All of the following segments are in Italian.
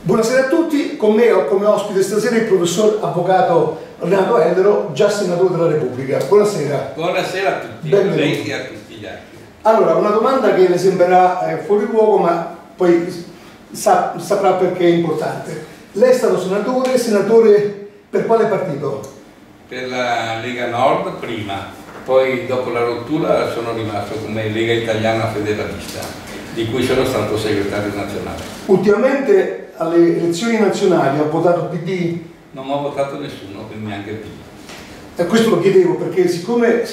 Buonasera a tutti, con me ho come ospite stasera il professor avvocato Renato Ellero, già senatore della Repubblica. Buonasera. Buonasera a tutti, a lei e a tutti gli altri. Allora, una domanda che le sembrerà fuori luogo, ma poi saprà perché è importante. Lei è stato senatore per quale partito? Per la Lega Nord prima, poi dopo la rottura sono rimasto come Lega Italiana Federalista, di cui sono stato segretario nazionale. Ultimamente alle elezioni nazionali ha votato PD? Non ho votato nessuno, quindi neanche PD. E questo lo chiedevo perché siccome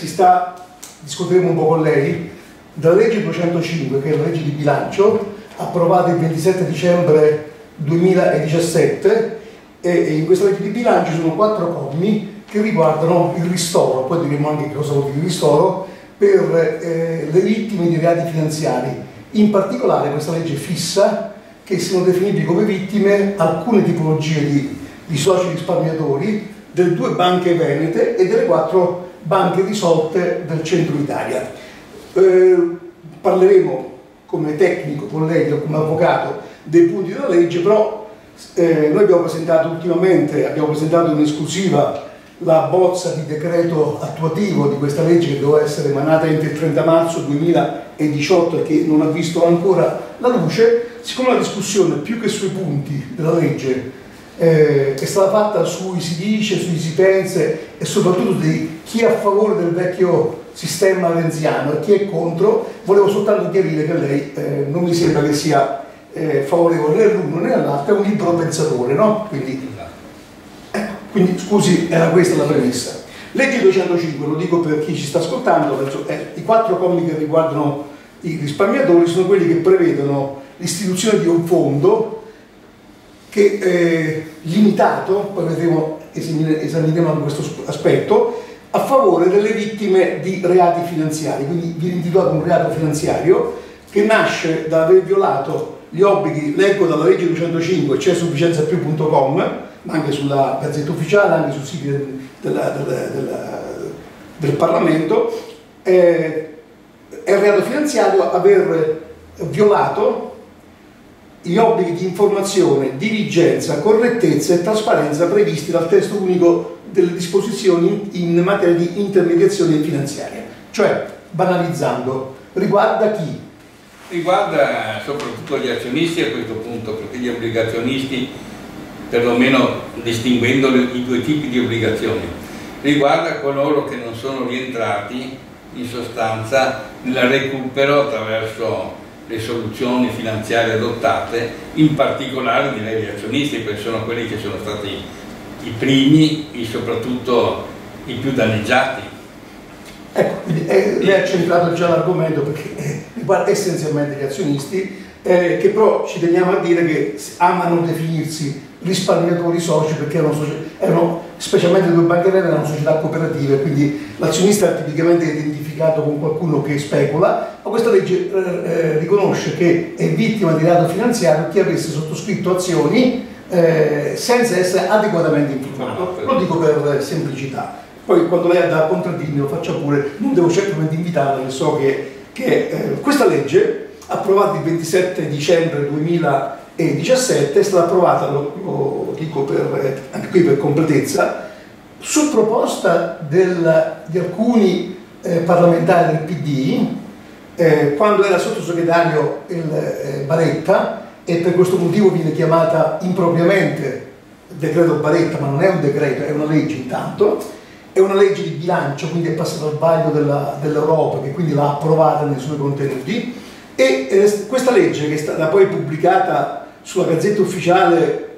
discuteremo un po' con lei, dalla legge 205, che è la legge di bilancio, approvata il 27 dicembre 2017, e in questa legge di bilancio sono 4 commi che riguardano il ristoro, poi diremo anche cosa vuol dire il ristoro, per le vittime di reati finanziari. In particolare questa legge fissa che siano definibili come vittime alcune tipologie di soci risparmiatori delle 2 banche venete e delle 4 banche risolte del centro Italia. Parleremo come tecnico con lei o come avvocato dei punti della legge, però noi abbiamo presentato in esclusiva la bozza di decreto attuativo di questa legge che doveva essere emanata entro il 30 marzo 2018 e che non ha visto ancora la luce. Siccome la discussione più che sui punti della legge è stata fatta sui si dice, sui si pensa e soprattutto di chi è a favore del vecchio sistema renziano e chi è contro, volevo soltanto chiarire che lei non mi sembra che sia favorevole né all'uno né all'altro, è un libero pensatore, no? Quindi scusi, era questa la premessa. Legge 205, lo dico per chi ci sta ascoltando, i 4 commi che riguardano i risparmiatori sono quelli che prevedono l'istituzione di un fondo che è limitato, poi esamineremo questo aspetto, a favore delle vittime di reati finanziari. Quindi viene individuato un reato finanziario che nasce da aver violato gli obblighi, leggo dalla legge 205, c'è sufficienzapiù.com, ma anche sulla Gazzetta Ufficiale, anche sui siti del Parlamento, è un reato finanziario aver violato gli obblighi di informazione, diligenza, correttezza e trasparenza previsti dal testo unico delle disposizioni in materia di intermediazione finanziaria. Cioè, banalizzando, riguarda chi? Riguarda soprattutto gli azionisti a questo punto, perché gli obbligazionisti, perlomeno distinguendo i 2 tipi di obbligazioni, riguarda coloro che non sono rientrati in sostanza nel recupero attraverso le soluzioni finanziarie adottate, in particolare direi gli azionisti, perché sono quelli che sono stati i primi e soprattutto i più danneggiati. Ecco, quindi lei ha centrato già l'argomento perché riguarda essenzialmente gli azionisti, che però ci teniamo a dire che amano definirsi risparmiatori soci perché erano specialmente 2 banche venete, erano società cooperative, quindi l'azionista è tipicamente identificato con qualcuno che specula, ma questa legge riconosce che è vittima di reato finanziario chi avesse sottoscritto azioni senza essere adeguatamente informato. Lo dico per semplicità. Poi quando lei ha da contraddirmi lo faccia pure, non devo certamente invitarla, che so che questa legge, approvata il 27 dicembre 2017, è stata approvata, lo dico anche qui per completezza, su proposta di alcuni parlamentari del PD, quando era sottosegretario il Baretta, e per questo motivo viene chiamata impropriamente decreto Baretta, ma non è un decreto, è una legge intanto. È una legge di bilancio, quindi è passata al vaglio dell'Europa, che quindi l'ha approvata nei suoi contenuti, e questa legge, che è stata poi pubblicata sulla Gazzetta Ufficiale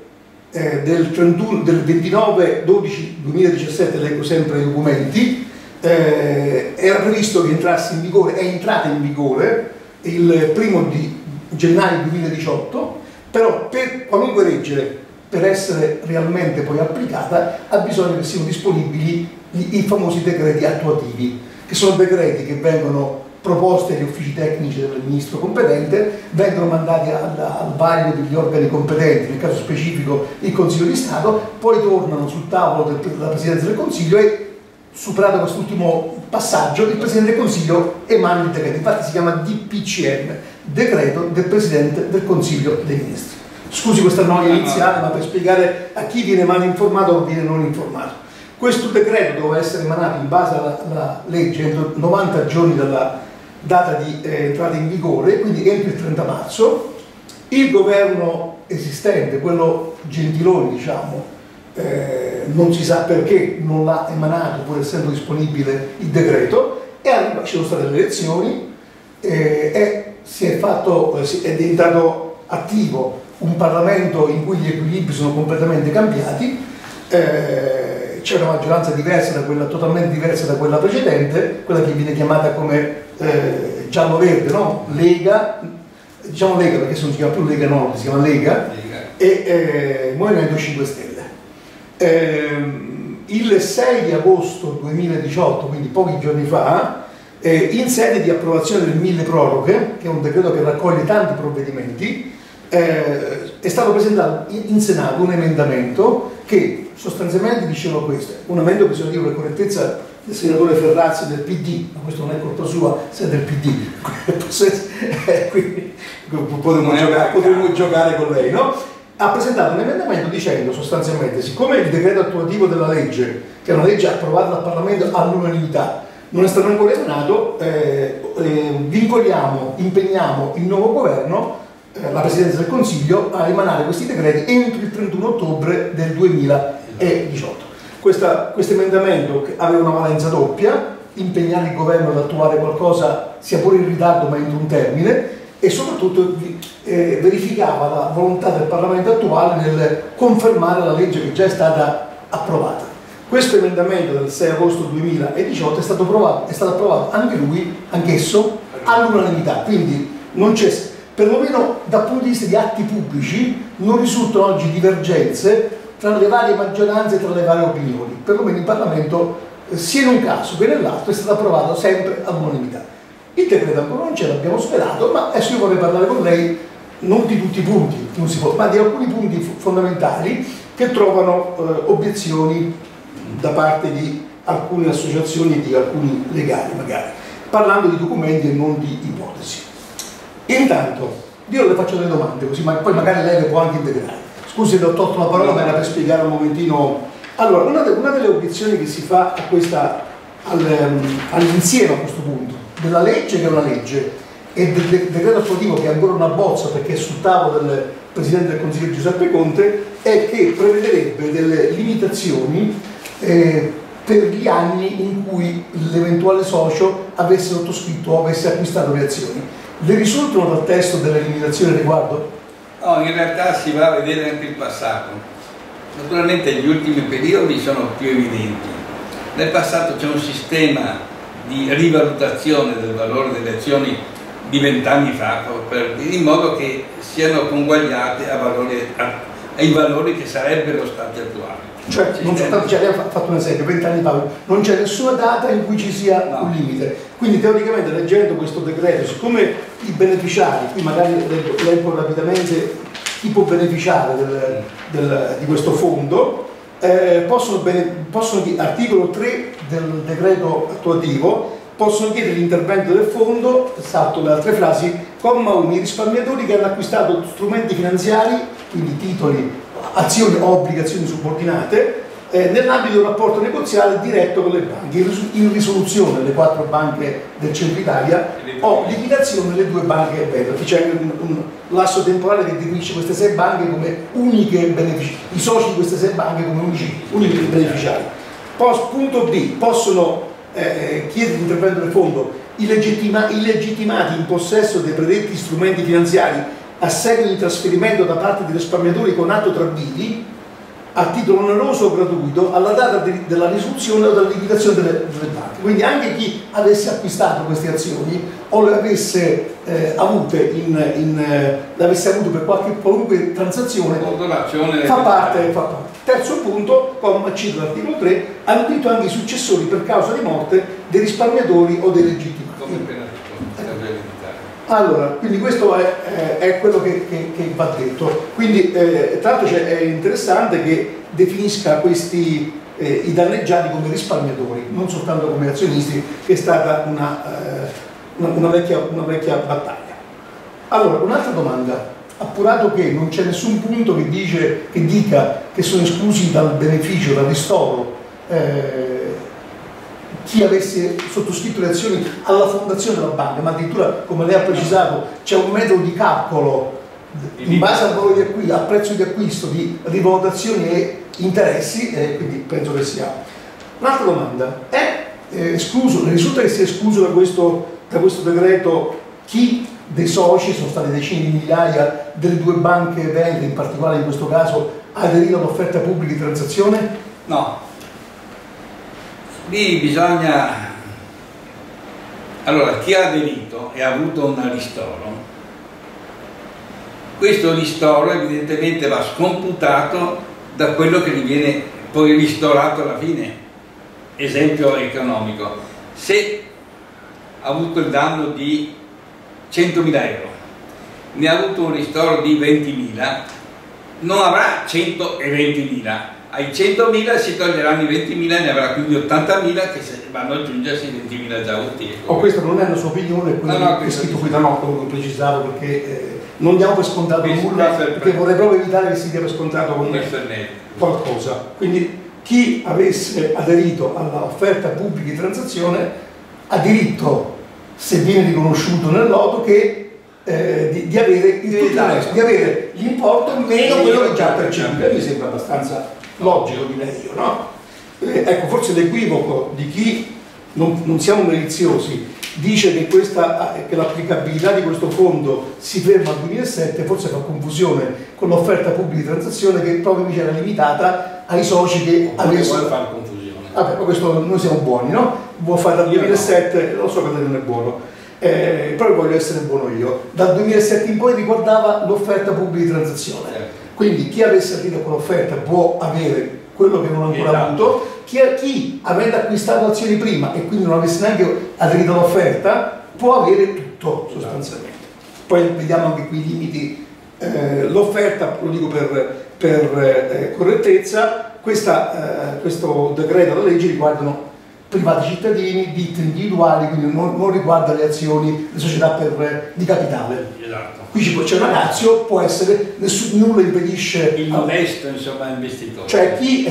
del 29/12/2017, leggo sempre i documenti, era previsto che entrasse in vigore, è entrata in vigore il 1° di gennaio 2018, però per qualunque legge, per essere realmente poi applicata, ha bisogno che siano disponibili i famosi decreti attuativi, che sono decreti che vengono proposti agli uffici tecnici del ministro competente, vengono mandati al vaglio degli organi competenti, nel caso specifico il Consiglio di Stato, poi tornano sul tavolo della Presidenza del Consiglio e, superato quest'ultimo passaggio, il Presidente del Consiglio emana il decreto. Infatti si chiama DPCM, decreto del Presidente del Consiglio dei Ministri. Scusi questa noia iniziale, ma per spiegare a chi viene mal informato o viene non informato. Questo decreto doveva essere emanato in base alla legge entro 90 giorni dalla data di entrata in vigore, quindi entro il 30 marzo. Il governo esistente, quello Gentiloni, diciamo, non si sa perché non l'ha emanato pur essendo disponibile il decreto, e ci sono state le elezioni e è diventato attivo un Parlamento in cui gli equilibri sono completamente cambiati. C'è una maggioranza diversa da quella, totalmente diversa da quella precedente, quella che viene chiamata come giallo-verde, no? Lega, diciamo Lega perché non si chiama più Lega Nord, si chiama Lega. E Movimento 5 Stelle. Il 6 di agosto 2018, quindi pochi giorni fa, in sede di approvazione del mille proroghe, che è un decreto che raccoglie tanti provvedimenti, è stato presentato in Senato un emendamento che sostanzialmente diceva questo, un emendamento, bisogna dire, per correttezza, del senatore Ferrazzi del PD, ma questo non è colpa sua, se è del PD, quindi potremmo giocare con lei, no? Ha presentato un emendamento dicendo sostanzialmente, siccome il decreto attuativo della legge, che è una legge approvata dal Parlamento all'unanimità, non è stato ancora emanato, impegniamo il nuovo governo, la Presidenza del Consiglio, a emanare questi decreti entro il 31 ottobre del 2018. Questo emendamento aveva una valenza doppia: impegnare il governo ad attuare qualcosa sia pure in ritardo ma entro un termine, e soprattutto verificava la volontà del Parlamento attuale nel confermare la legge che già è stata approvata. Questo emendamento del 6 agosto 2018 è stato approvato anch'esso all'unanimità, quindi non c'è, perlomeno dal punto di vista di atti pubblici, non risultano oggi divergenze tra le varie maggioranze, tra le varie opinioni. Perlomeno in Parlamento, sia in un caso che nell'altro, è stato approvato sempre all'unanimità. Il decreto ancora non c'è, l'abbiamo sperato, ma adesso io vorrei parlare con lei non di tutti i punti, ma di alcuni punti fondamentali che trovano obiezioni da parte di alcune associazioni e di alcuni legali, magari, parlando di documenti e non di ipotesi. Intanto, io le faccio delle domande, così poi magari lei le può anche integrare. Scusi, le ho tolto la parola, ma era per spiegare un momentino. Allora, una delle obiezioni che si fa all'insieme a questo punto, della legge che è una legge, e del decreto attuativo che è ancora una bozza perché è sul tavolo del Presidente del Consiglio Giuseppe Conte, è che prevederebbe delle limitazioni per gli anni in cui l'eventuale socio avesse sottoscritto o avesse acquistato le azioni. Le risultano dal testo delle limitazioni al riguardo? No, in realtà si va a vedere anche il passato. Naturalmente gli ultimi periodi sono più evidenti. Nel passato c'è un sistema di rivalutazione del valore delle azioni di 20 anni fa, in modo che siano conguagliate ai valori che sarebbero stati attuali. Cioè, non soltanto, lei ha fatto un esempio, 20 anni fa, non c'è nessuna data in cui ci sia un limite. Quindi teoricamente, leggendo questo decreto, siccome i beneficiari, qui magari leggo rapidamente chi può beneficiare di questo fondo, articolo 3 del decreto attuativo, possono chiedere l'intervento del fondo, salto le altre frasi, comma 1, i risparmiatori che hanno acquistato strumenti finanziari, quindi titoli, azioni o obbligazioni subordinate, nell'ambito di un rapporto negoziale diretto con le banche, in risoluzione delle 4 banche del Centro Italia o liquidazione delle 2 banche belliche. C'è un lasso temporale che definisce queste 6 banche come uniche beneficiari, i soci di queste 6 banche come unici beneficiari. Punto B, possono chiedere l'intervento del fondo illegittimati in possesso dei predetti strumenti finanziari a seguito di trasferimento da parte di risparmiatori con atto travviti a titolo oneroso o gratuito alla data della risoluzione o della liquidazione delle banche. Quindi anche chi avesse acquistato queste azioni o le avesse avute per qualunque transazione fa parte. Terzo punto, comma C dell'articolo 3, hanno diritto anche i successori per causa di morte dei risparmiatori o dei legittimati. Allora, quindi questo è quello che va detto. Quindi, tra l'altro è interessante che definisca i danneggiati come risparmiatori, non soltanto come azionisti, che è stata una vecchia battaglia. Allora, un'altra domanda. appurato che non c'è nessun punto che dica che sono esclusi dal beneficio, dal ristoro, chi avesse sottoscritto le azioni alla fondazione della banca, ma addirittura, come lei ha precisato, c'è un metodo di calcolo in base al valore di acquisto, al prezzo di acquisto, di rivalutazioni e interessi, quindi penso che sia. Un'altra domanda: è escluso, risulta che sia escluso da questo decreto chi dei soci, sono state decine di migliaia delle due banche venete, in particolare in questo caso, ha aderito all'offerta pubblica di transazione? No. Lì bisogna... Allora, chi ha aderito e ha avuto un ristoro, questo ristoro evidentemente va scomputato da quello che gli viene poi ristorato alla fine. Esempio economico: se ha avuto il danno di 100.000 euro, ne ha avuto un ristoro di 20.000, non avrà 120.000. Ai 100.000 si toglieranno i 20.000 e ne avrà quindi 80.000 che vanno ad aggiungersi i 20.000 già utili. Questa non è la sua opinione, quello che è scritto qui da no, lo precisavo, perché non diamo per scontato nulla, perché vorrei proprio evitare che si dia per scontato qualcosa. Quindi chi avesse aderito all'offerta pubblica di transazione ha diritto, se viene riconosciuto nel loto, che di avere l'importo meno quello che già percepito. Mi sembra abbastanza logico, direi io, no? Ecco, forse l'equivoco di chi, non siamo maliziosi, dice che l'applicabilità di questo fondo si ferma al 2007, forse fa confusione con l'offerta pubblica di transazione, che proprio invece era limitata ai soci che avessero... Vuole fare confusione. Vabbè, ma questo noi siamo buoni, no? Vuol fare dal 2007, lo so che lei non è buono, però voglio essere buono io. Dal 2007 in poi riguardava l'offerta pubblica di transazione. Quindi chi avesse aderito a quell'offerta può avere quello che non ha ancora avuto, chi avendo acquistato azioni prima e quindi non avesse neanche aderito all'offerta può avere tutto sostanzialmente. Poi vediamo anche qui i limiti. L'offerta, lo dico per correttezza, questo decreto e la legge riguardano privati cittadini, ditte individuali, quindi non riguarda le azioni, le società di capitale. Esatto. Qui c'è una ratio, può essere, nulla impedisce il modesto, insomma, investitore. Cioè chi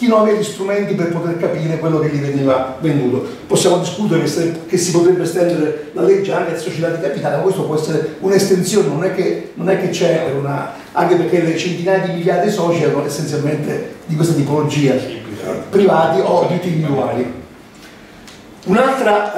non aveva gli strumenti per poter capire quello che gli veniva venduto. Possiamo discutere che si potrebbe estendere la legge anche alle società di capitale, ma questo può essere un'estensione, non è che c'è anche perché le centinaia di migliaia di soci erano essenzialmente di questa tipologia, privati o ditte individuali. Un'altra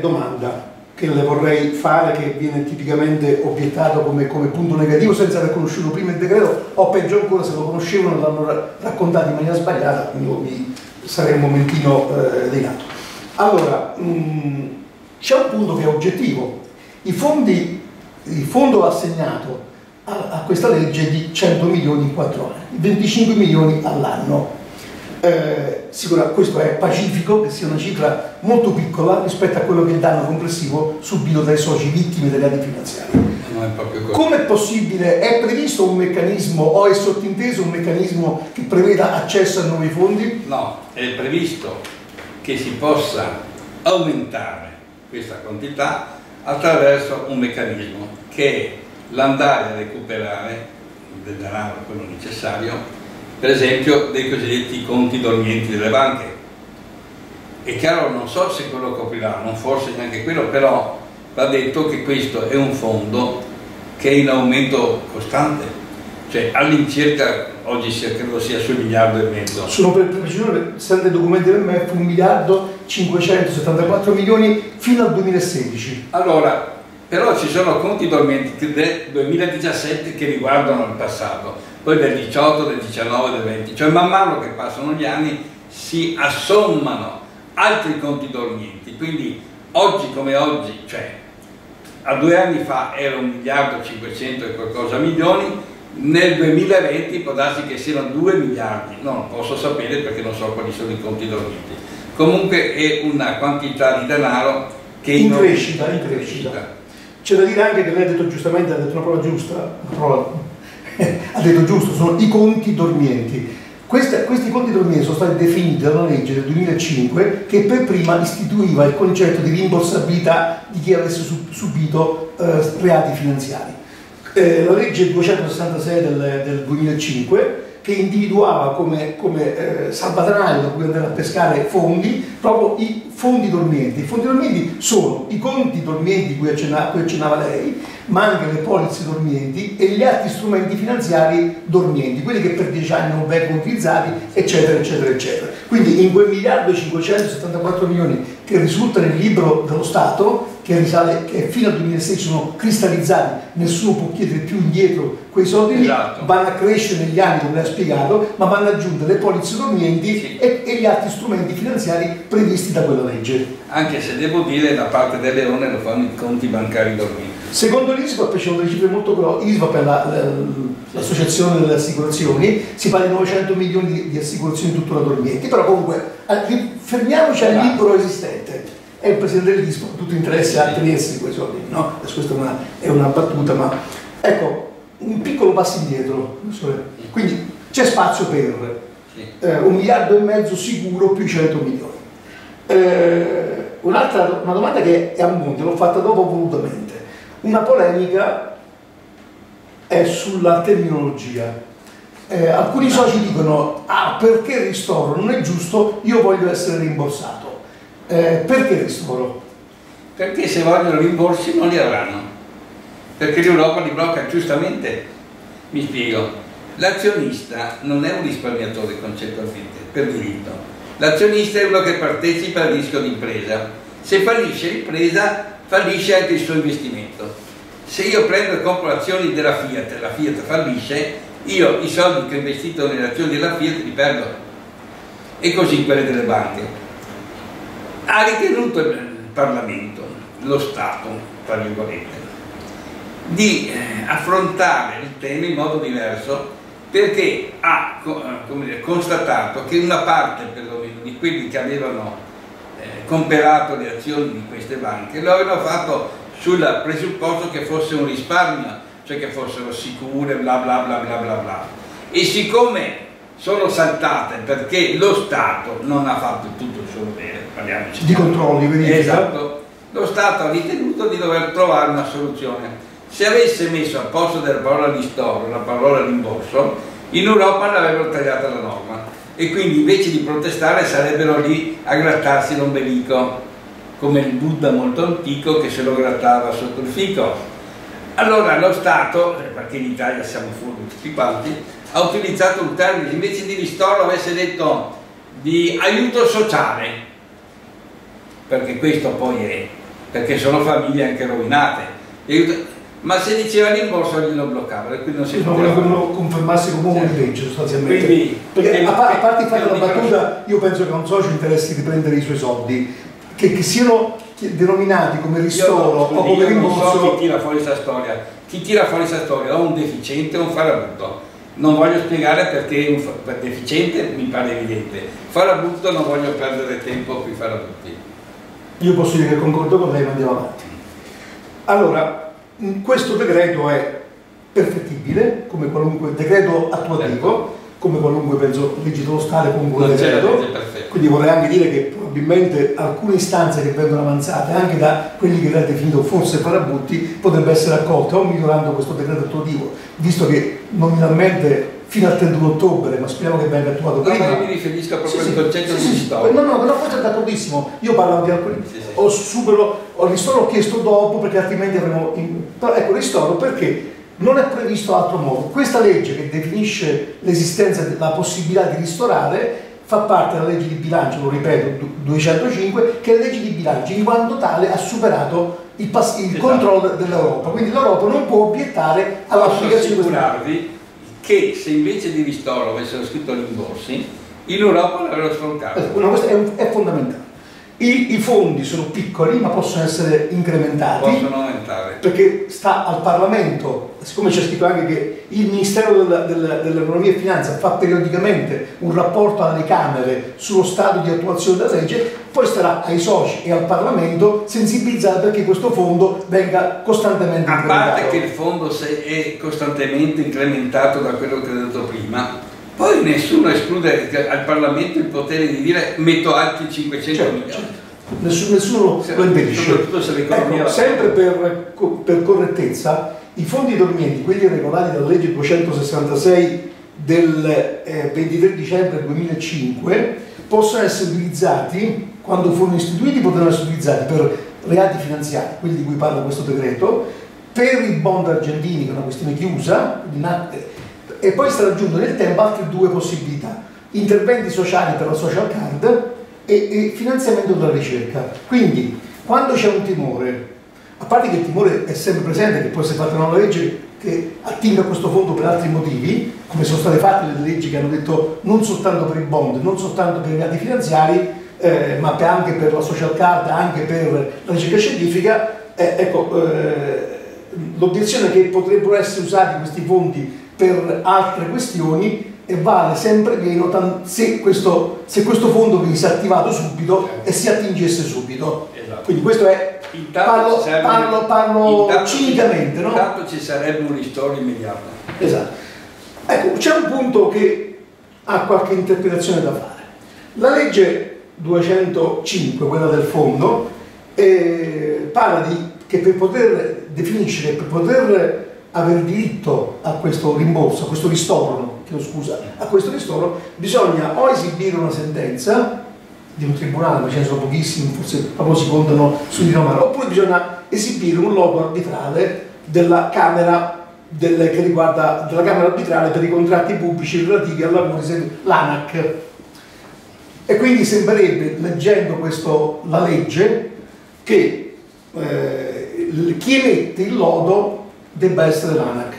domanda che le vorrei fare, che viene tipicamente obiettato come punto negativo senza aver conosciuto prima il decreto, o peggio ancora se lo conoscevano e l'hanno raccontato in maniera sbagliata, quindi mi sarei un momentino legato. Allora, c'è un punto che è oggettivo: il fondo assegnato a questa legge è di 100 milioni in 4 anni, 25 milioni all'anno. Sicuramente questo è pacifico, che sia una cifra molto piccola rispetto a quello che è il danno complessivo subito dai soci vittime dei reati finanziari. Non è proprio così. Come è possibile? È previsto un meccanismo o è sottinteso un meccanismo che preveda accesso a nuovi fondi? No, è previsto che si possa aumentare questa quantità attraverso un meccanismo che è l'andare a recuperare del denaro, quello necessario, per esempio dei cosiddetti conti dormienti delle banche. È chiaro, non so se quello coprirà, non forse neanche quello, però va detto che questo è un fondo che è in aumento costante, cioè all'incirca oggi credo sia sul 1,5 miliardi. Sono per precisione, sempre i documenti del MEF, 1.574 milioni fino al 2016. Allora, però ci sono conti dormienti del 2017 che riguardano il passato, poi del 18, del 19, del 20, cioè man mano che passano gli anni si assommano altri conti dormienti, quindi oggi come oggi, cioè a 2 anni fa era 1,5 miliardi e qualcosa milioni, nel 2020 può darsi che siano 2 miliardi, non posso sapere perché non so quali sono i conti dormienti. Comunque è una quantità di denaro che in crescita. C'è da dire anche che lei ha detto giustamente, ha detto una parola giusta, ha detto giusto, sono i conti dormienti. Questi conti dormienti sono stati definiti dalla legge del 2005 che per prima istituiva il concetto di rimborsabilità di chi avesse subito reati finanziari. la legge 266 del 2005, che individuava come salvadanaio da cui andare a pescare fondi, proprio i fondi dormienti. I fondi dormienti sono i conti dormienti cui accennava lei, ma anche le polizze dormienti e gli altri strumenti finanziari dormienti, quelli che per 10 anni non vengono utilizzati, eccetera, eccetera, eccetera. Quindi in quel 1.574.000.000 che risulta nel libro dello Stato, che fino al 2006 sono cristallizzati, nessuno può chiedere più indietro quei soldi lì, esatto, vanno a crescere negli anni, come lei ha spiegato, ma vanno aggiunte le polizze dormienti, sì, e gli altri strumenti finanziari previsti da quella legge. Anche se devo dire, da parte del Leone lo fanno i conti bancari dormienti. Secondo l'ISVAP, c'è delle cifre molto grosse, l'ISVAP è l'associazione delle assicurazioni, si parla di 900 milioni di assicurazioni tuttora dormienti, però comunque fermiamoci al libro esistente. È il presidente dell'ISVAP, tutto interesse a tenersi quei soldi, no? Questa è una battuta, ma ecco, un piccolo passo indietro, quindi c'è spazio per 1,5 miliardi sicuro più 100 milioni. Una domanda che è a monte, l'ho fatta dopo volutamente. Una polemica è sulla terminologia. Alcuni soci dicono: ah, perché il ristoro non è giusto, io voglio essere rimborsato. Perché il ristoro? Perché se vogliono rimborsi non li avranno, perché l'Europa li blocca giustamente. Mi spiego, l'azionista non è un risparmiatore concettualmente, per diritto. L'azionista è uno che partecipa al rischio d'impresa. Se fallisce l'impresa, fallisce anche il suo investimento. Se io prendo e compro azioni della Fiat e la Fiat fallisce, io i soldi che ho investito nelle azioni della Fiat li perdo. E così quelle delle banche. Ha ritenuto il Parlamento, lo Stato, tra virgolette, di affrontare il tema in modo diverso, perché ha constatato che una parte perlomeno di quelli che avevano comperato le azioni di queste banche lo avevano fatto sul presupposto che fosse un risparmio, cioè che fossero sicure, bla bla bla bla bla bla. E siccome sono saltate perché lo Stato non ha fatto tutto il suo dovere, parliamoci di controlli, verifica. Esatto, lo Stato ha ritenuto di dover trovare una soluzione. Se avesse messo al posto della parola ristoro la parola rimborso, in Europa l'avrebbero tagliata la norma e quindi invece di protestare sarebbero lì a grattarsi l'ombelico, come il Buddha molto antico che se lo grattava sotto il fico. Allora lo Stato, perché in Italia siamo furbi tutti quanti, ha utilizzato un termine, invece di ristoro avesse detto di aiuto sociale, perché questo poi è, perché sono famiglie anche rovinate. Ma se diceva rimborso glielo bloccavano e quindi non si poteva fare. Confermarsi come uomo di legge sostanzialmente. Quindi, perché a parte fare la battuta, io penso che a un socio interessi di prendere i suoi soldi, che siano denominati come ristoro o come rimborso. Non so chi tira fuori questa storia. Chi tira fuori questa storia o un deficiente o un farabutto. Non voglio spiegare perché per deficiente mi pare evidente. Farabutto non voglio perdere tempo con i farabutti. Io posso dire che concordo con lei, ma andiamo avanti. Allora, questo decreto è perfettibile come qualunque decreto attuativo, come qualunque, penso, legge dello Stato, comunque un decreto. Quindi vorrei anche dire che probabilmente alcune istanze che vengono avanzate anche da quelli che lei ha definito forse farabutti potrebbero essere accolte o migliorando questo decreto attuativo, visto che nominalmente fino al 31 ottobre, ma speriamo che venga attuato prima. No, ma io mi riferisco proprio al concetto di ristoro. No, però questo è d'accordissimo. Io parlo anche di alcuni. Ho ristoro, ho chiesto dopo perché altrimenti avremo. Però ecco, ristoro perché non è previsto altro modo. Questa legge che definisce l'esistenza della possibilità di ristorare fa parte della legge di bilancio, lo ripeto, 205, che è la legge di bilancio in quanto tale ha superato il controllo dell'Europa. Quindi l'Europa non può obiettare all'applicazione di questo. Che se invece di ristoro avessero scritto rimborsi, in Europa l'avrebbero sfrontato. Questo è fondamentale. I fondi sono piccoli ma possono essere incrementati, possono aumentare, perché sta al Parlamento, siccome c'è scritto anche che il Ministero dell'Economia e Finanza fa periodicamente un rapporto alle Camere sullo stato di attuazione della legge, poi starà ai soci e al Parlamento sensibilizzare perché questo fondo venga costantemente incrementato. A parte che il fondo è costantemente incrementato da quello che ho detto prima, poi nessuno esclude al Parlamento il potere di dire metto altri 500 milioni. Nessuno lo impedisce. Soprattutto se l'economia sempre per correttezza. sicurezza i fondi dormienti, quelli regolati dalla legge 266 del 23 dicembre 2005, possono essere utilizzati, quando furono istituiti potevano essere utilizzati per reati finanziari, quelli di cui parla questo decreto, per i bond argentini, che è una questione chiusa, e poi sta aggiunto nel tempo altre due possibilità: interventi sociali per la social card e finanziamento della ricerca. Quindi quando c'è un timore, a parte che il timore è sempre presente, che può essere fatta una legge che attinga questo fondo per altri motivi, come sono state fatte delle leggi che hanno detto non soltanto per i bond, non soltanto per i reati finanziari, ma anche per la social card, anche per la ricerca scientifica. L'obiezione è che potrebbero essere usati questi fondi per altre questioni, e vale sempre meno se questo fondo venisse attivato subito e si attingesse subito. Esatto. Quindi questo è, parlo cinicamente, no? Intanto ci sarebbe un ristoro immediato. Esatto. Ecco, c'è un punto che ha qualche interpretazione da fare. La legge 205, quella del fondo, parla che per poter definiscere, per poter aver diritto a questo rimborso, a questo ristoro, a questo ristoro, bisogna o esibire una sentenza di un tribunale, ma ce ne sono pochissimi, forse proprio si contano su di mano, oppure bisogna esibire un lodo arbitrale della Camera, che riguarda della Camera arbitrale per i contratti pubblici relativi al lavoro, l'ANAC. E quindi sembrerebbe, leggendo la legge, che chi emette il lodo debba essere l'ANAC.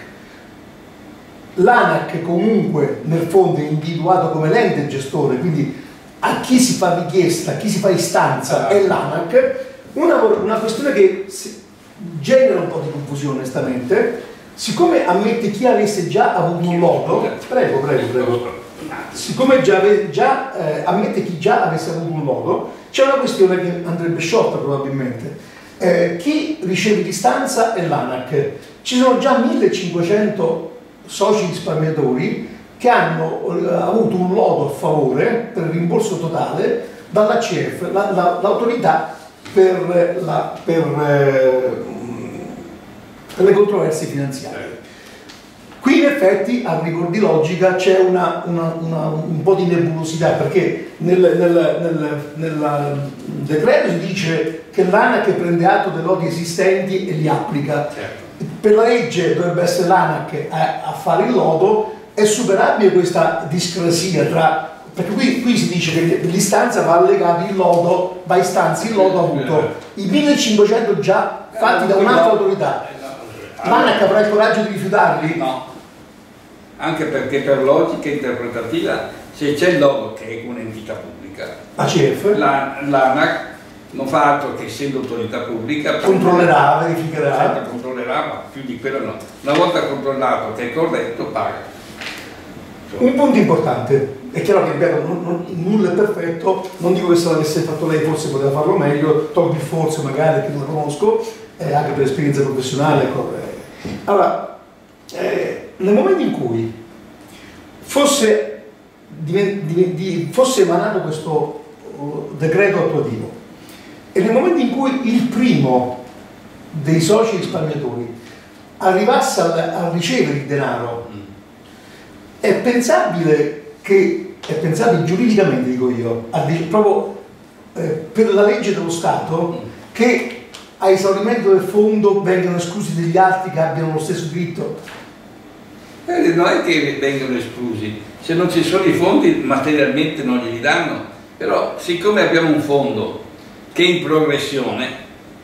L'ANAC comunque nel fondo è individuato come l'ente gestore, quindi a chi si fa richiesta, a chi si fa istanza è l'ANAC. Una questione che genera un po' di confusione onestamente, siccome ammette chi avesse già avuto un lodo, prego, siccome ammette chi già avesse avuto un lodo, c'è una questione che andrebbe sciolta probabilmente. Chi riceve l'istanza è l'ANAC. Ci sono già 1500 soci risparmiatori che hanno avuto un lodo a favore per il rimborso totale dall'ACF, l'autorità per le controversie finanziarie. Qui in effetti, a rigor di logica, c'è un po' di nebulosità, perché nel decreto si dice che l'ANAC prende atto dei lodi esistenti e li applica. Certo. Per la legge dovrebbe essere l'ANAC a fare il lodo. È superabile questa discrasia perché qui si dice che l'istanza va allegata il lodo, va istanzi il lodo avuto, i 1500 già fatti da un'altra autorità. L'ANAC avrà il coraggio di rifiutarli? No, anche perché per logica interpretativa, se c'è il lodo che è un'entità pubblica, ACF, l'ANAC non fa altro che, essendo autorità pubblica, controllerà, verificherà. Certo, controllerà, ma più di quello no. Una volta controllato che è corretto, paga. Un punto importante, è chiaro che ripeto, nulla è perfetto, non dico che se l'avesse fatto lei forse poteva farlo meglio, tolgo il forse magari, che non la conosco, anche per esperienza professionale. Allora, nel momento in cui fosse emanato questo decreto attuativo, e nel momento in cui il primo dei soci risparmiatori arrivasse a ricevere il denaro, è pensabile giuridicamente, dico io, proprio per la legge dello Stato, che a esaurimento del fondo vengano esclusi degli altri che abbiano lo stesso diritto? Non è che vengono esclusi, se non ci sono i fondi materialmente non glieli danno, però siccome abbiamo un fondo che è in progressione,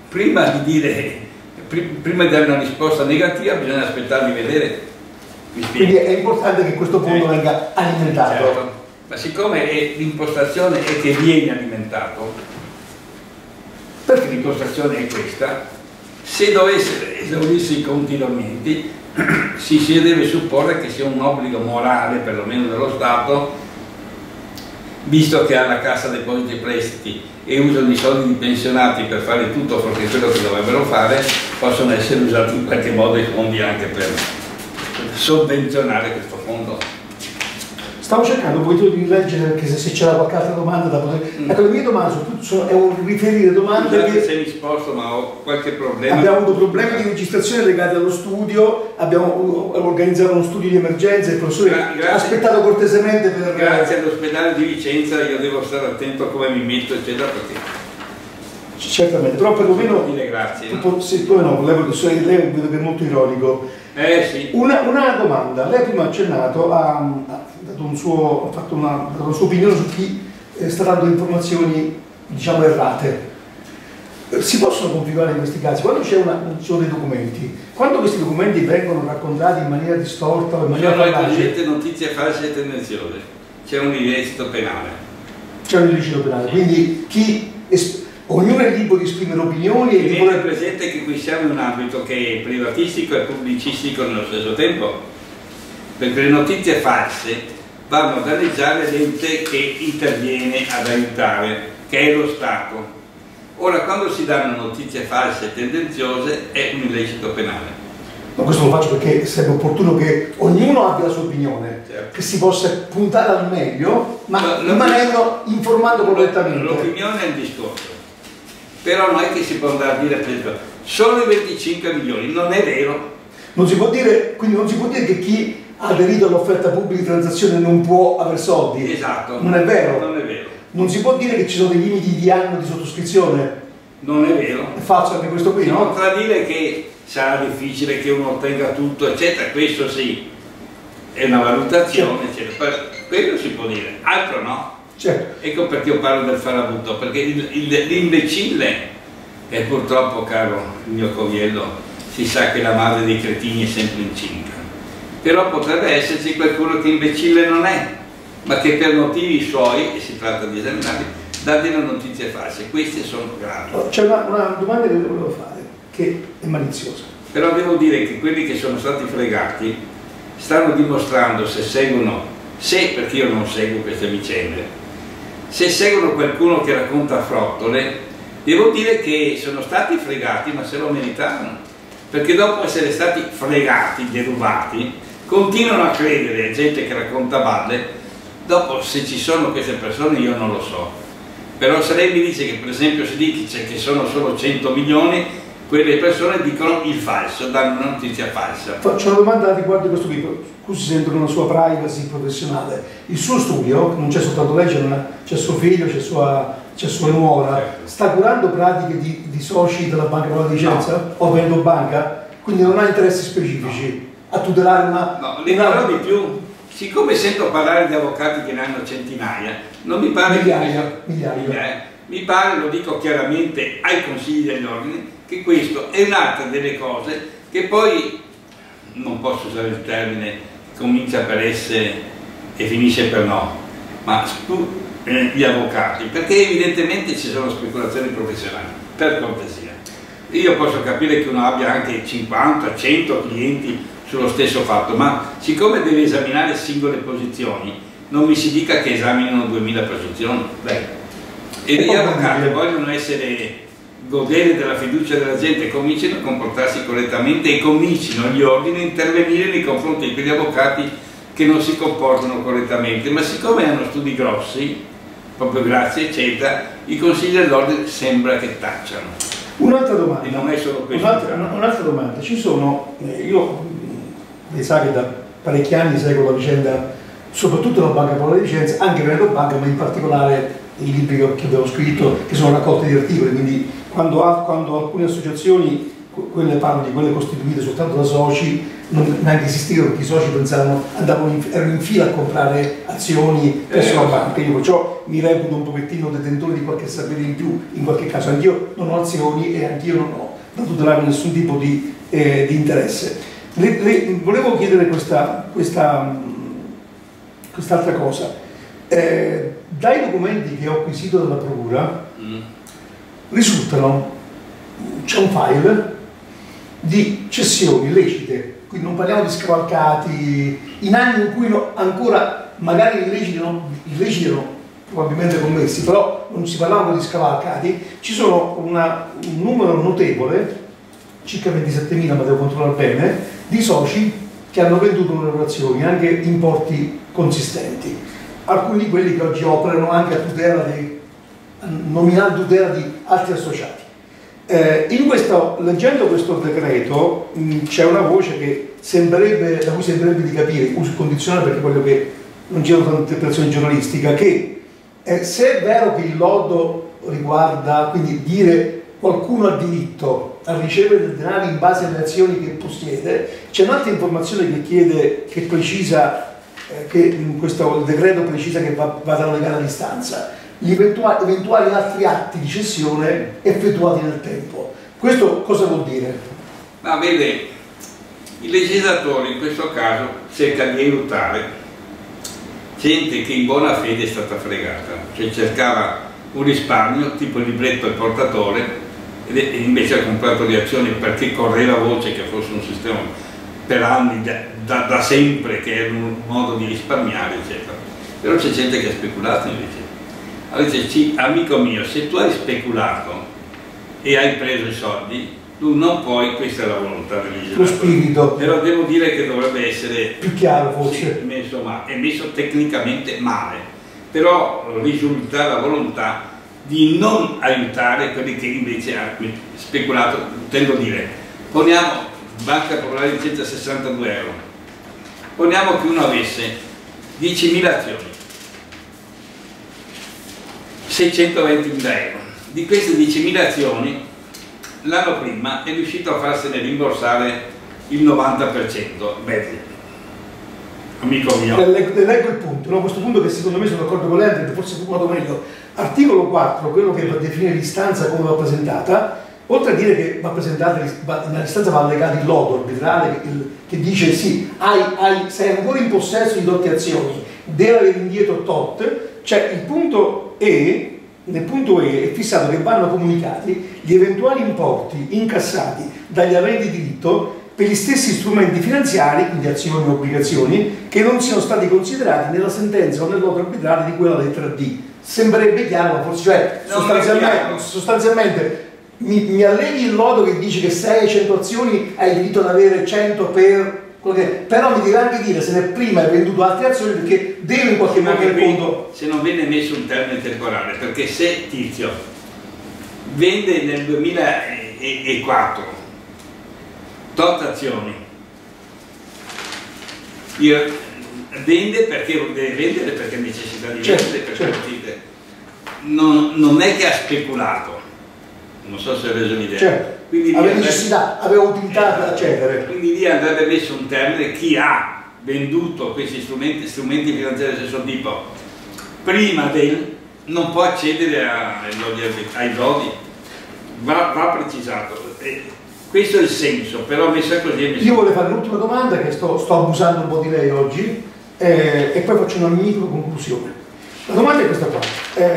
prima di dare una risposta negativa bisogna aspettare di vedere. Quindi è importante che questo fondo venga alimentato. Certo. Ma siccome l'impostazione è che viene alimentato, perché l'impostazione è questa, se dovesse esaurirsi i conti dormienti, si deve supporre che sia un obbligo morale, perlomeno dello Stato, visto che ha la Cassa Depositi e Prestiti e usano i soldi di pensionati per fare tutto fuorché quello che dovrebbero fare, possono essere usati in qualche modo i fondi anche per sovvenzionare questo fondo. Stavo cercando poi di leggere perché se c'era qualche altra domanda da poter... Ecco, le mie domande è un riferire domande perché sei risposto, ma ho qualche problema. Abbiamo avuto problemi di registrazione legati allo studio, abbiamo organizzato uno studio di emergenza, il professore ha aspettato cortesemente per... Grazie all'ospedale di Vicenza, io devo stare attento a come mi metto, eccetera, perché... Certamente, però perlomeno... Dire grazie. Sì, come no, lei vedo che è molto ironico. Sì. Una domanda, lei prima ha accennato, ha dato una sua opinione su chi sta dando informazioni, diciamo, errate. Si possono configurare in questi casi? Quando ci sono dei documenti, quando questi documenti vengono raccontati in maniera distorta o in maniera fallace... Sono le cosiddette notizie false e tendenziose, c'è un illecito penale. C'è un illecito penale, quindi ognuno è libero di esprimere opinioni e tenete presente che qui siamo in un ambito che è privatistico e pubblicistico nello stesso tempo, perché le notizie false vanno a danneggiare l'ente che interviene ad aiutare, che è lo Stato. Ora, quando si danno notizie false e tendenziose è un illecito penale. Ma questo lo faccio perché sarebbe opportuno che ognuno abbia la sua opinione, certo, che si possa puntare al meglio, ma rimanendo informato correttamente. L'opinione è il discorso. Però non è che si può andare a dire per esempio solo i 25 milioni, non è vero. Non si può dire, quindi non si può dire che chi ha aderito all'offerta pubblica di transazione non può avere soldi. Esatto. Non è vero. Non è vero. Non si può dire che ci sono dei limiti di anno di sottoscrizione. Non è vero. È falso anche questo qui, si no? potrà dire che sarà difficile che uno ottenga tutto, eccetera, questo sì, è una valutazione, eccetera. Quello si può dire, altro no. Certo. Ecco perché io parlo del farabutto, perché l'imbecille, e purtroppo, caro il mio Coviello, si sa che la madre dei cretini è sempre incinta, però potrebbe esserci qualcuno che imbecille non è, ma che per motivi suoi, e si tratta di esaminarli, dà delle notizie false. Queste sono gravi. C'è una domanda che volevo fare, che è maliziosa. Però devo dire che quelli che sono stati fregati stanno dimostrando, se seguono, perché io non seguo queste vicende, se seguono qualcuno che racconta frottole, devo dire che sono stati fregati, ma se lo meritavano, perché dopo essere stati fregati, derubati, continuano a credere a gente che racconta balle. Dopo, se ci sono queste persone, io non lo so, però se lei mi dice che per esempio si dice che sono solo 100 milioni, quelle persone dicono il falso, danno una notizia falsa. Faccio una domanda riguardo questo qui, così si sentono una sua privacy professionale. Il suo studio, non c'è soltanto lei, c'è suo figlio, c'è sua nuora, certo, sta curando pratiche di soci della Banca Popolare di Vicenza? No. O vendo banca? Quindi non ha interessi specifici a tutelare una... No, le dirò di più. Siccome sento parlare di avvocati che ne hanno centinaia, non mi pare migliaia. Mi pare, lo dico chiaramente ai consigli degli ordini, che questo è un'altra delle cose che poi, non posso usare il termine, comincia per essere e finisce per no, ma gli avvocati, perché evidentemente ci sono speculazioni professionali, per cortesia. Io posso capire che uno abbia anche 50, 100 clienti sullo stesso fatto, ma siccome deve esaminare singole posizioni, non mi si dica che esaminano 2000 posizioni. E gli avvocati vogliono godere della fiducia della gente, cominciano a comportarsi correttamente e comincino gli ordini a intervenire nei confronti di quegli avvocati che non si comportano correttamente, ma siccome hanno studi grossi, proprio grazie eccetera, i consigli dell'ordine sembra che tacciano. Un'altra domanda. E non è solo questo. Un'altra domanda. Ci sono, io lei sa che da parecchi anni seguo la vicenda, soprattutto la Banca Popolare di Vicenza, anche Veneto Banca, ma in particolare i libri che abbiamo scritto, che sono raccolti di articoli, quindi quando alcune associazioni, quelle parlo di quelle costituite soltanto da soci, non neanche esistevano, perché i soci pensavano, erano in fila a comprare azioni presso la banca. Io perciò mi reputo un pochettino detentore di qualche sapere in più in qualche caso. Anch'io non ho azioni e anch'io non ho da tutelare nessun tipo di interesse. Volevo chiedere quest'altra cosa. Dai documenti che ho acquisito dalla Procura risultano, c'è un file di cessioni illecite, quindi non parliamo di scavalcati, in anni in cui ancora magari illeciti erano probabilmente commessi, però non si parlava di scavalcati. Ci sono un numero notevole, circa 27.000, ma devo controllare bene, di soci che hanno venduto lavorazioni, anche importi consistenti. Alcuni di quelli che oggi operano anche a tutela nominale tutela di altri associati. Leggendo questo decreto c'è una voce che da cui sembrerebbe di capire, uso condizionale perché quello che non c'è una interpretazione giornalistica, che se è vero che il lodo riguarda, quindi dire qualcuno ha diritto a ricevere del denaro in base alle azioni che possiede, c'è un'altra informazione che chiede, che precisa, che in questo decreto precisa che va da legare all'istanza, gli eventuali altri atti di cessione effettuati nel tempo. Questo cosa vuol dire? Ma vede, il legislatore in questo caso cerca di aiutare gente che in buona fede è stata fregata, cioè cercava un risparmio tipo il libretto al portatore e invece ha comprato le azioni perché correva voce che fosse un sistema per anni, da sempre, che era un modo di risparmiare, eccetera. Però c'è gente che ha speculato invece. Allora dice, amico mio, se tu hai speculato e hai preso i soldi, tu non puoi, questa è la volontà del legislatore. Lo spirito. Però devo dire che dovrebbe essere più chiaro forse. È messo tecnicamente male, però risulta la volontà di non aiutare quelli che invece hanno speculato. Intendo dire, poniamo Banca Popolare di 162 euro, poniamo che uno avesse 10.000 azioni, 620.000 euro. Di queste 10.000 azioni l'anno prima è riuscito a farsene rimborsare il 90%. Beh, amico mio. Leggo il punto, no? Questo punto che secondo me sono d'accordo con lei, forse è modo meglio. Articolo 4, quello che va a definire l'istanza come va presentata, oltre a dire che va presentata, nell'istanza va allegato il lodo arbitrale che dice sì, sei ancora in possesso di dotte azioni, deve avere indietro tot, cioè il punto E. Nel punto E è fissato che vanno comunicati gli eventuali importi incassati dagli aventi diritto per gli stessi strumenti finanziari, quindi azioni o obbligazioni, che non siano stati considerati nella sentenza o nel lodo arbitrale di quella lettera D. Sembrerebbe chiaro, ma forse, cioè, sostanzialmente mi alleghi il lodo che dice che se hai 100 azioni hai diritto ad avere 100 per... però mi deve anche dire se ne prima hai venduto altre azioni, perché deve in qualche modo tener conto. Se non viene messo un termine temporale, perché se Tizio vende nel 2004 tot azioni, vende perché deve vendere, perché necessità di vendere, perché non è che ha speculato, non so se ho reso l'idea. Certo. Quindi aveva necessità, aveva utilità da accedere. Quindi lì andrebbe messo un termine: chi ha venduto questi strumenti finanziari di questo tipo prima non può accedere ai lodi. Va precisato. Questo è il senso, però messa così è messo. Io volevo fare l'ultima domanda, che sto abusando un po' di lei oggi, e poi faccio una micro conclusione. La domanda è questa qua.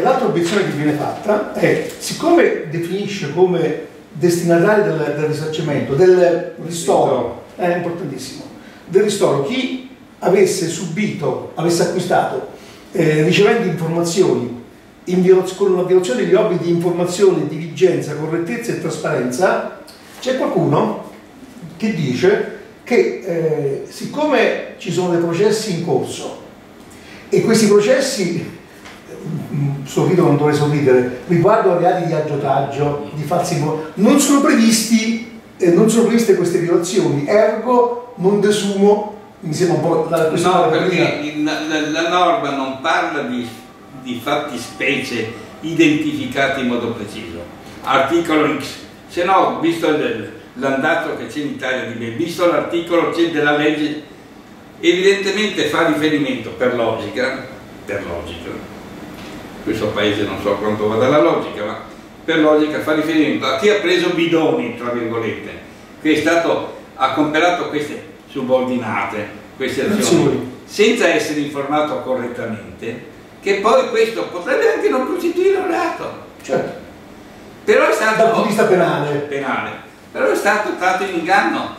L'altra obiezione che viene fatta è: siccome definisce come destinatari del risarcimento, del ristoro, è importantissimo, del ristoro, chi avesse acquistato ricevendo informazioni con una violazione degli obblighi di informazione, diligenza, correttezza e trasparenza, c'è qualcuno che dice che siccome ci sono dei processi in corso e questi processi, sorrido non dovrei sorridere, riguardo a reati di aggiotaggio, di falsi, non sono previste queste violazioni, ergo non desumo, mi sembra un po' la questione. No, perché la norma non parla di fattispecie identificate in modo preciso. Articolo X, se no, visto l'andato che c'è in Italia, visto l'articolo della legge, evidentemente fa riferimento per logica, questo paese non so quanto vada la logica, ma per logica fa riferimento a chi ha preso bidoni, tra virgolette, che ha comprato queste subordinate, queste azioni, senza essere informato correttamente, che poi questo potrebbe anche non costituire un reato. Certo. Però è stato, dal punto di vista penale, però è stato tratto in inganno,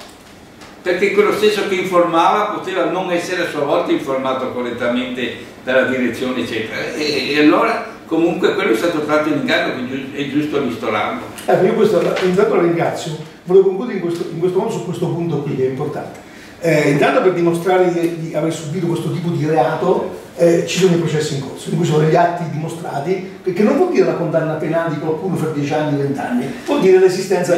perché quello stesso che informava poteva non essere a sua volta informato correttamente dalla direzione, eccetera, e allora comunque quello è stato tratto in inganno, quindi è giusto ristorarlo. Io intanto la ringrazio, volevo concludere in questo modo su questo punto qui che è importante. Intanto per dimostrare di aver subito questo tipo di reato ci sono i processi in corso, in cui sono degli atti dimostrati, perché non vuol dire la condanna penale di qualcuno per 10 anni, 20 anni, vuol dire l'esistenza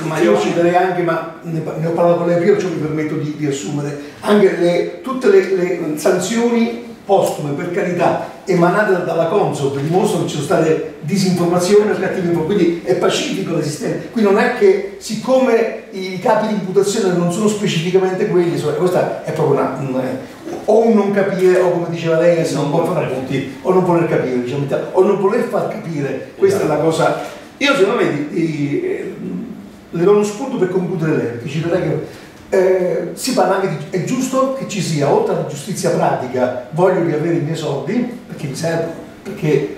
ma io citerei anche, ma ne ho parlato con lei prima, perciò mi permetto di assumere anche tutte le sanzioni postume, per carità, emanate dalla Consob, dimostrano che ci sono state disinformazioni e cattive informazioni, quindi è pacifico l'esistente. Qui non è che, siccome i capi di imputazione non sono specificamente quelli, questa è proprio o un non capire, o come diceva lei, essere un po' farabutти, o non voler capire, diciamo, o non voler far capire. Questa è la cosa. Io secondo me le do uno spunto per concludere lei, perché ci direi che si parla anche di, è giusto che ci sia, oltre alla giustizia pratica, voglio riavere i miei soldi, perché mi servono, perché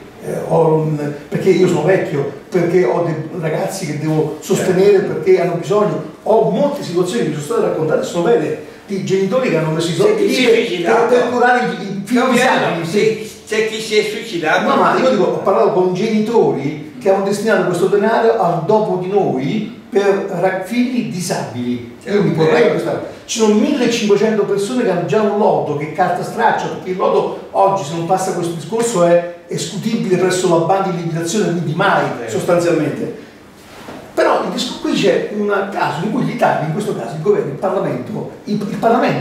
io sono vecchio, perché ho dei ragazzi che devo sostenere, perché hanno bisogno, ho molte situazioni che mi sono state raccontate, sono vere, di genitori che hanno messo i soldi per curare i figli disabili. C'è chi si è suicidato. No, ma io dico, ho parlato con genitori che hanno destinato questo denaro al dopo di noi per figli disabili. Io mi vorrei questa. Ci sono 1500 persone che hanno già un lodo, che carta straccia, perché il lodo oggi, se non passa questo discorso, è escutibile presso la banda di liquidazione, quindi mai sostanzialmente. Però qui c'è un caso in cui l'Italia, in questo caso il governo, il Parlamento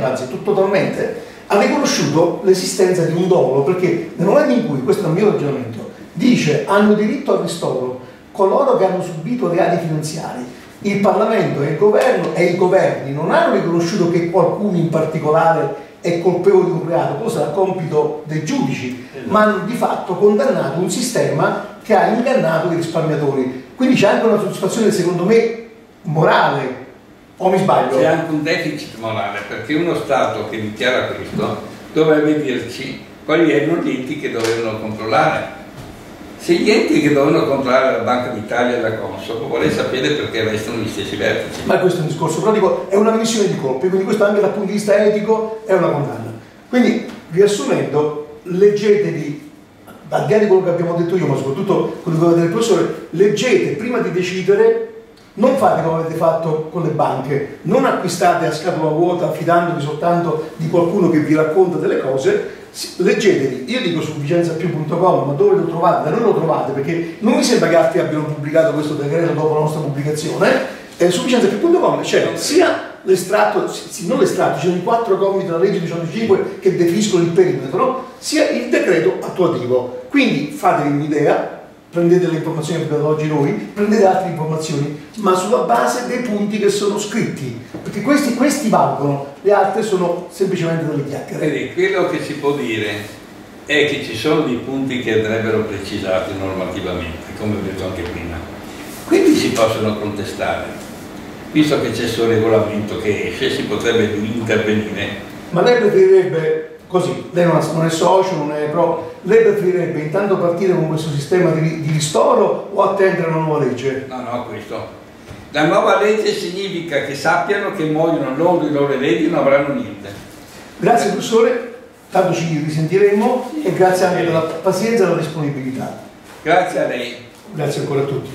anzi totalmente, ha riconosciuto l'esistenza di un dolo, perché nel momento in cui, questo è il mio ragionamento, dice hanno diritto al ristoro coloro che hanno subito reati finanziari, il Parlamento e il governo e i governi non hanno riconosciuto che qualcuno in particolare è colpevole di un reato, questo sarà compito dei giudici, ma hanno di fatto condannato un sistema che ha ingannato i risparmiatori. Quindi c'è anche una soddisfazione, secondo me, morale, o mi sbaglio? C'è anche un deficit morale, perché uno Stato che dichiara questo dovrebbe dirci quali erano gli enti che dovevano controllare. Se gli enti che dovevano controllare la Banca d'Italia e la Consob, vorrei sapere perché restano gli stessi vertici. Ma questo è un discorso pratico, è una missione di colpi, quindi questo anche dal punto di vista etico è una condanna. Quindi, riassumendo, leggetevi, al di là di quello che abbiamo detto io, ma soprattutto quello che avete detto il professore, leggete prima di decidere. Non fate come avete fatto con le banche, non acquistate a scatola vuota fidandovi soltanto di qualcuno che vi racconta delle cose, leggetevi. Io dico su vicenzapiù.com, ma dove lo trovate? Da noi lo trovate, perché non mi sembra che altri abbiano pubblicato questo decreto dopo la nostra pubblicazione. Su vicenzapiù.com c'è sia l'estratto, non l'estratto, ci sono i 4 commi della legge 105 che definiscono il perimetro, sia il decreto attuativo. Quindi fatevi un'idea, prendete le informazioni che abbiamo oggi noi, prendete altre informazioni, ma sulla base dei punti che sono scritti, perché questi valgono, le altre sono semplicemente delle chiacchiere. Vedi, quello che si può dire è che ci sono dei punti che andrebbero precisati normativamente, come ho detto anche prima, quindi si possono contestare, visto che c'è il suo regolamento che esce, si potrebbe intervenire. Ma lei preferirebbe così, lei non è socio, non è pro, lei preferirebbe intanto partire con questo sistema di ristoro o attendere una nuova legge? No, questo. La nuova legge significa che sappiano che muoiono loro, i loro eredi, non avranno niente. Grazie professore, tanto ci risentiremo e grazie anche della pazienza e della disponibilità. Grazie a lei. Grazie ancora a tutti.